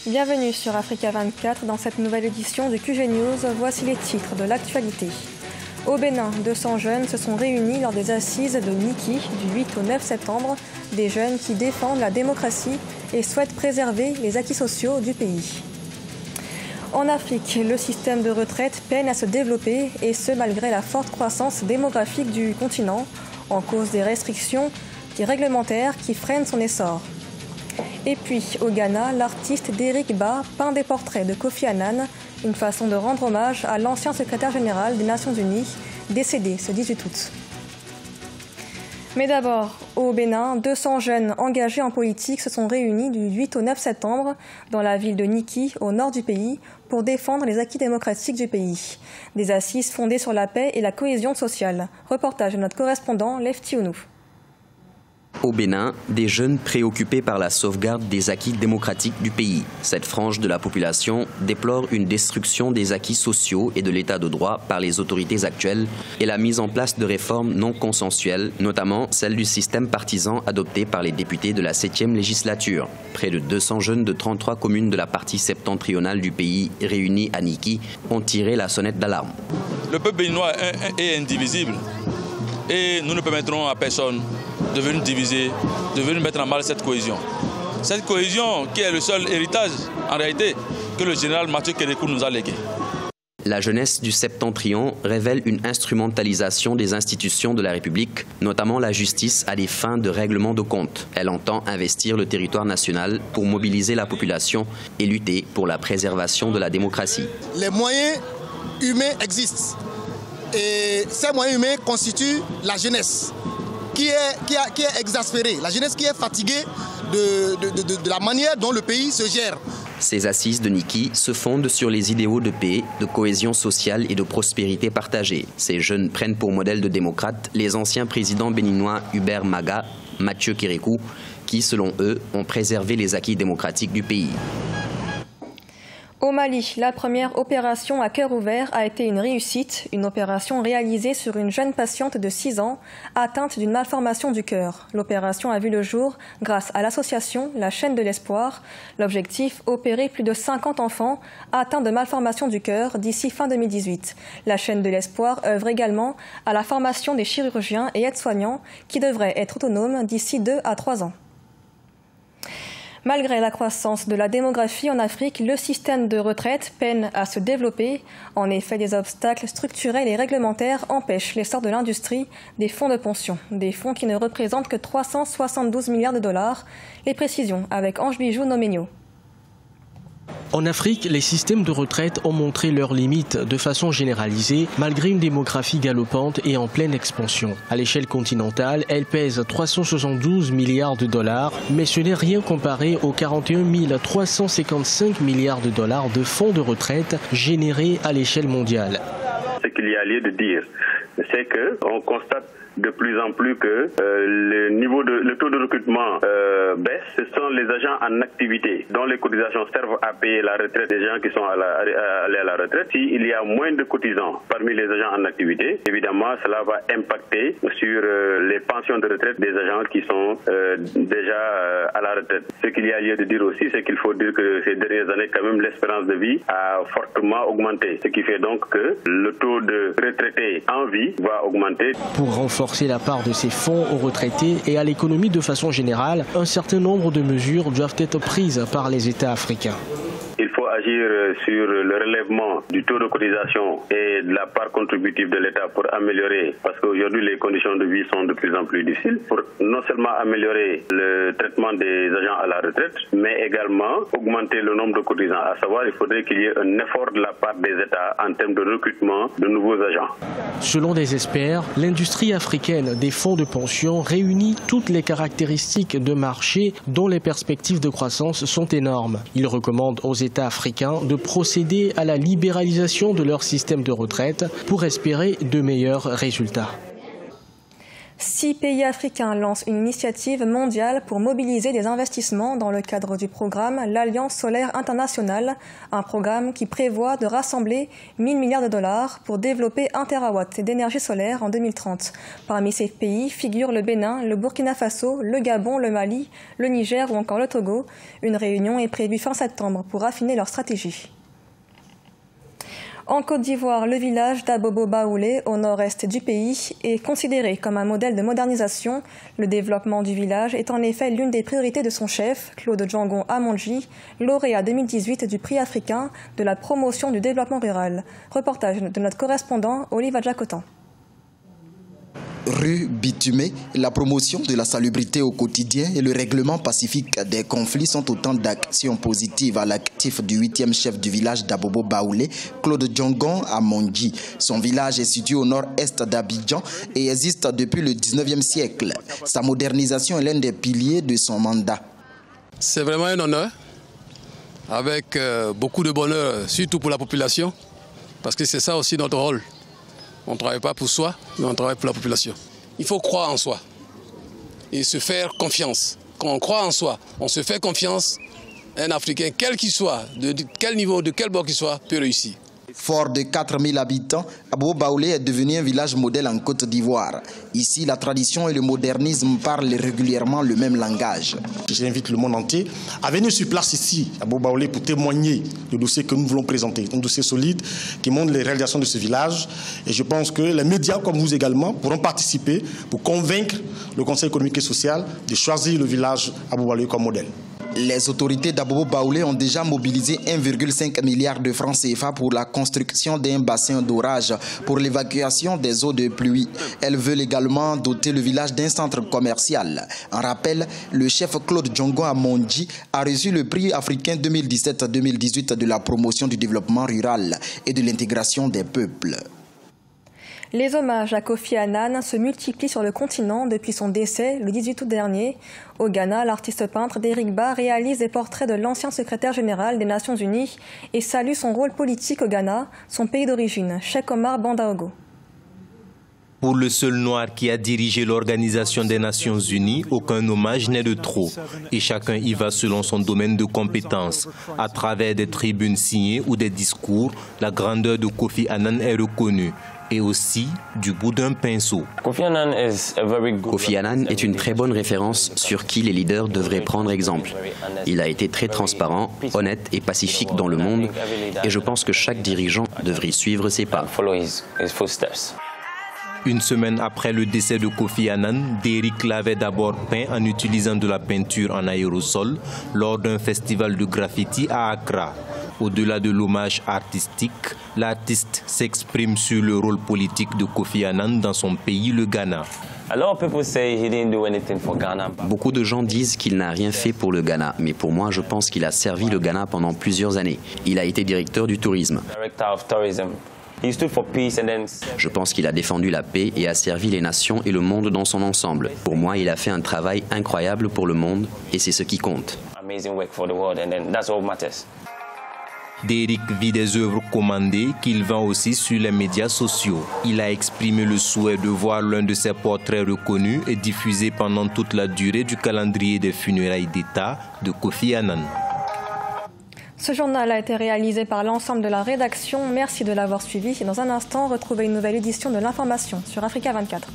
Bienvenue sur Africa 24. Dans cette nouvelle édition du QG News, voici les titres de l'actualité. Au Bénin, 200 jeunes se sont réunis lors des assises de Niki du 8 au 9 septembre. Des jeunes qui défendent la démocratie et souhaitent préserver les acquis sociaux du pays. En Afrique, le système de retraite peine à se développer, et ce malgré la forte croissance démographique du continent, en cause des restrictions réglementaires qui freinent son essor. Et puis, au Ghana, l'artiste Derrick Bah peint des portraits de Kofi Annan, une façon de rendre hommage à l'ancien secrétaire général des Nations Unies, décédé ce 18 août. Mais d'abord, au Bénin, 200 jeunes engagés en politique se sont réunis du 8 au 9 septembre dans la ville de Niki, au nord du pays, pour défendre les acquis démocratiques du pays. Des assises fondées sur la paix et la cohésion sociale. Reportage de notre correspondant, Lefty Ounou. Au Bénin, des jeunes préoccupés par la sauvegarde des acquis démocratiques du pays. Cette frange de la population déplore une destruction des acquis sociaux et de l'état de droit par les autorités actuelles et la mise en place de réformes non consensuelles, notamment celle du système partisan adopté par les députés de la 7e législature. Près de 200 jeunes de 33 communes de la partie septentrionale du pays réunis à Niki ont tiré la sonnette d'alarme. Le peuple béninois est indivisible et nous ne permettrons à personne de venir diviser, de venir mettre en mal cette cohésion. Cette cohésion qui est le seul héritage, en réalité, que le général Mathieu Kérékou nous a légué. La jeunesse du Septentrion révèle une instrumentalisation des institutions de la République, notamment la justice, à des fins de règlement de comptes. Elle entend investir le territoire national pour mobiliser la population et lutter pour la préservation de la démocratie. Les moyens humains existent et ces moyens humains constituent la jeunesse qui est exaspérée, la jeunesse qui est fatiguée de la manière dont le pays se gère. Ces assises de Niki se fondent sur les idéaux de paix, de cohésion sociale et de prospérité partagée. Ces jeunes prennent pour modèle de démocrates les anciens présidents béninois Hubert Maga, Mathieu Kérékou, qui, selon eux, ont préservé les acquis démocratiques du pays. Au Mali, la première opération à cœur ouvert a été une réussite, une opération réalisée sur une jeune patiente de 6 ans atteinte d'une malformation du cœur. L'opération a vu le jour grâce à l'association La Chaîne de l'Espoir. L'objectif, opérer plus de 50 enfants atteints de malformations du cœur d'ici fin 2018. La Chaîne de l'Espoir œuvre également à la formation des chirurgiens et aides-soignants qui devraient être autonomes d'ici 2 à 3 ans. Malgré la croissance de la démographie en Afrique, le système de retraite peine à se développer. En effet, des obstacles structurels et réglementaires empêchent l'essor de l'industrie des fonds de pension, des fonds qui ne représentent que 372 milliards de dollars. Les précisions avec Ange Bijou Nomenio. En Afrique, les systèmes de retraite ont montré leurs limites de façon généralisée, malgré une démographie galopante et en pleine expansion. À l'échelle continentale, elle pèse 372 milliards de dollars, mais ce n'est rien comparé aux 41 355 milliards de dollars de fonds de retraite générés à l'échelle mondiale. Ce qu'il y a lieu de dire, c'est qu'on constate de plus en plus que le taux de recrutement baisse. Ce sont les agents en activité dont les cotisations servent à payer la retraite des gens qui sont allés à la retraite. S'il y a moins de cotisants parmi les agents en activité, évidemment, cela va impacter sur les pensions de retraite des agents qui sont déjà à la retraite. Ce qu'il y a lieu de dire aussi, c'est qu'il faut dire que ces dernières années, quand même, l'espérance de vie a fortement augmenté. Ce qui fait donc que le taux de retraités en vie va augmenter. Pour renforcer la part de ces fonds aux retraités et à l'économie de façon générale, un certain nombre de mesures doivent être prises par les États africains. Il faut agir sur le relèvement du taux de cotisation et de la part contributive de l'État pour améliorer, parce qu'aujourd'hui les conditions de vie sont de plus en plus difficiles, pour non seulement améliorer le traitement des agents à la retraite, mais également augmenter le nombre de cotisants. À savoir, il faudrait qu'il y ait un effort de la part des États en termes de recrutement de nouveaux agents. Selon des experts, l'industrie africaine des fonds de pension réunit toutes les caractéristiques de marché dont les perspectives de croissance sont énormes. Ils recommandent aux États africains de procéder à la libéralisation de leur système de retraite pour espérer de meilleurs résultats. 6 pays africains lancent une initiative mondiale pour mobiliser des investissements dans le cadre du programme l'Alliance solaire internationale, un programme qui prévoit de rassembler 1 000 milliards de dollars pour développer 1 terawatt d'énergie solaire en 2030. Parmi ces pays figurent le Bénin, le Burkina Faso, le Gabon, le Mali, le Niger ou encore le Togo. Une réunion est prévue fin septembre pour affiner leur stratégie. En Côte d'Ivoire, le village d'Abobo-Baoulé, au nord-est du pays, est considéré comme un modèle de modernisation. Le développement du village est en effet l'une des priorités de son chef, Claude Djangon Amondji, lauréat 2018 du prix africain de la promotion du développement rural. Reportage de notre correspondant Oliva Jacotan. Rue bitumée, la promotion de la salubrité au quotidien et le règlement pacifique des conflits sont autant d'actions positives à l'actif du 8e chef du village d'Abobo-Baoulé, Claude Djangon Amondji. Son village est situé au nord-est d'Abidjan et existe depuis le 19e siècle. Sa modernisation est l'un des piliers de son mandat. C'est vraiment un honneur, avec beaucoup de bonheur, surtout pour la population, parce que c'est ça aussi notre rôle. On ne travaille pas pour soi, mais on travaille pour la population. Il faut croire en soi et se faire confiance. Quand on croit en soi, on se fait confiance. Un Africain, quel qu'il soit, de quel niveau, de quel bord qu'il soit, peut réussir. Fort de 4000 habitants, Abobo-Baoulé est devenu un village modèle en Côte d'Ivoire. Ici, la tradition et le modernisme parlent régulièrement le même langage. J'invite le monde entier à venir sur place ici, à Abobo-Baoulé, pour témoigner du dossier que nous voulons présenter. Un dossier solide qui montre les réalisations de ce village. Et je pense que les médias, comme vous également, pourront participer pour convaincre le Conseil économique et social de choisir le village Abobo-Baoulé comme modèle. Les autorités d'Abobo-Baoulé ont déjà mobilisé 1,5 milliard de francs CFA pour la construction d'un bassin d'orage pour l'évacuation des eaux de pluie. Elles veulent également doter le village d'un centre commercial. En rappel, le chef Claude Djangon Amondji a reçu le prix africain 2017-2018 de la promotion du développement rural et de l'intégration des peuples. Les hommages à Kofi Annan se multiplient sur le continent depuis son décès le 18 août dernier. Au Ghana, l'artiste peintre Derrick Bah réalise des portraits de l'ancien secrétaire général des Nations Unies et salue son rôle politique au Ghana, son pays d'origine, Cheikh Omar Bandaogo. Pour le seul noir qui a dirigé l'Organisation des Nations Unies, aucun hommage n'est de trop. Et chacun y va selon son domaine de compétence. À travers des tribunes signées ou des discours, la grandeur de Kofi Annan est reconnue. Et aussi du bout d'un pinceau. Kofi Annan est une très bonne référence sur qui les leaders devraient prendre exemple. Il a été très transparent, honnête et pacifique dans le monde et je pense que chaque dirigeant devrait suivre ses pas. Une semaine après le décès de Kofi Annan, Derrick l'avait d'abord peint en utilisant de la peinture en aérosol lors d'un festival de graffiti à Accra. Au-delà de l'hommage artistique, l'artiste s'exprime sur le rôle politique de Kofi Annan dans son pays, le Ghana. Beaucoup de gens disent qu'il n'a rien fait pour le Ghana, mais pour moi, je pense qu'il a servi le Ghana pendant plusieurs années. Il a été directeur du tourisme. Je pense qu'il a défendu la paix et a servi les nations et le monde dans son ensemble. Pour moi, il a fait un travail incroyable pour le monde et c'est ce qui compte. Derrick vit des œuvres commandées qu'il vend aussi sur les médias sociaux. Il a exprimé le souhait de voir l'un de ses portraits reconnus et diffusé pendant toute la durée du calendrier des funérailles d'État de Kofi Annan. Ce journal a été réalisé par l'ensemble de la rédaction. Merci de l'avoir suivi. Et dans un instant, retrouvez une nouvelle édition de l'information sur Africa 24.